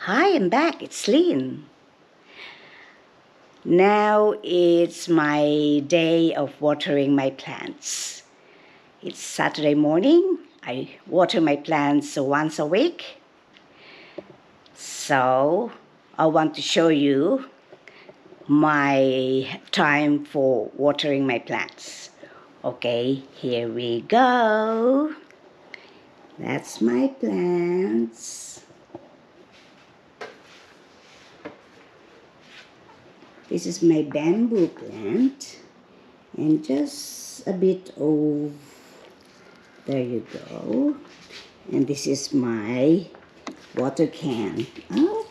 Hi, I'm back. It's Lynn. Now it's my day of watering my plants. It's Saturday morning. I water my plants once a week. So I want to show you my time for watering my plants. Okay, here we go. That's my plants. This is my bamboo plant, and just a bit of, there you go. And this is my water can. Oh.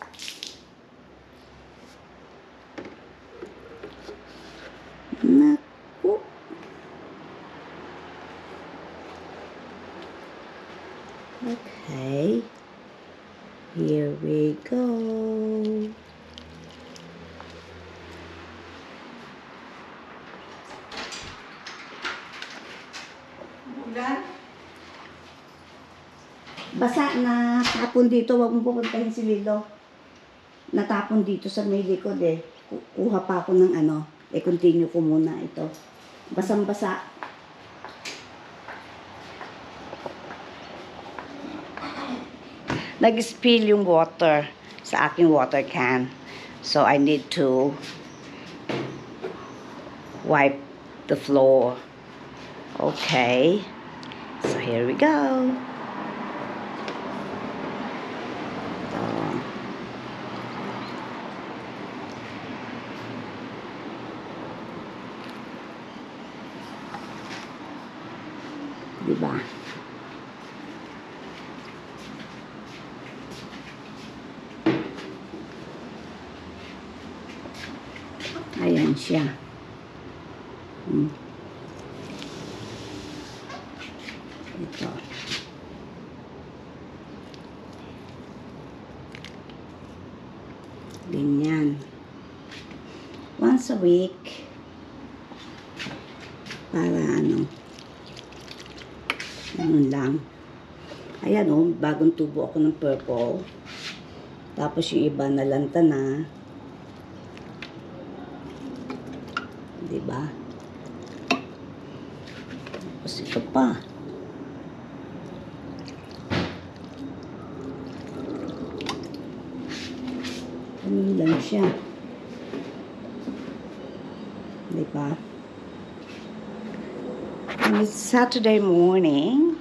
Naku. Okay, here we go. Basa na tapon dito, wag mo pupuntahin si Lilo. Natapon dito sa may likod eh. Kuha pa ako ng ano, continue ko muna ito. Basang-basa. Nag-spill yung water sa aking water can. So I need to wipe the floor. Okay. So here we go. Diba? Ayan siya. Ito. Ganyan. Once a week. Para ano. Ganun lang. Ayan o, bagong tubo ako ng purple. Tapos yung iba nalanta na. Diba? Tapos ito pa. Ganun lang siya. Diba? And it's Saturday morning.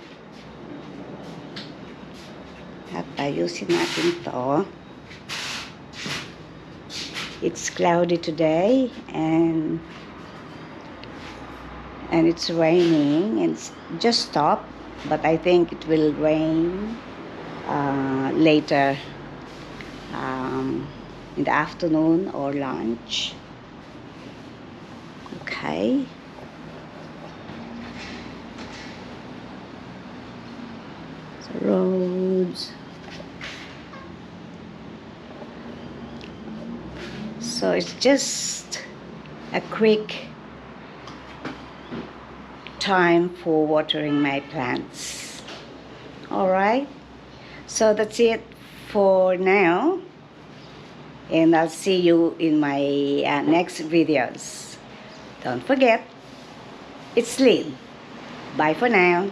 At ayusin natin to. It's cloudy today and it's raining, and it's just stopped, but I think it will rain later in the afternoon or lunch. Okay. Roads. So it's just a quick time for watering my plants. Alright, so that's it for now, and I'll see you in my next videos. Don't forget, it's Lynn. Bye for now.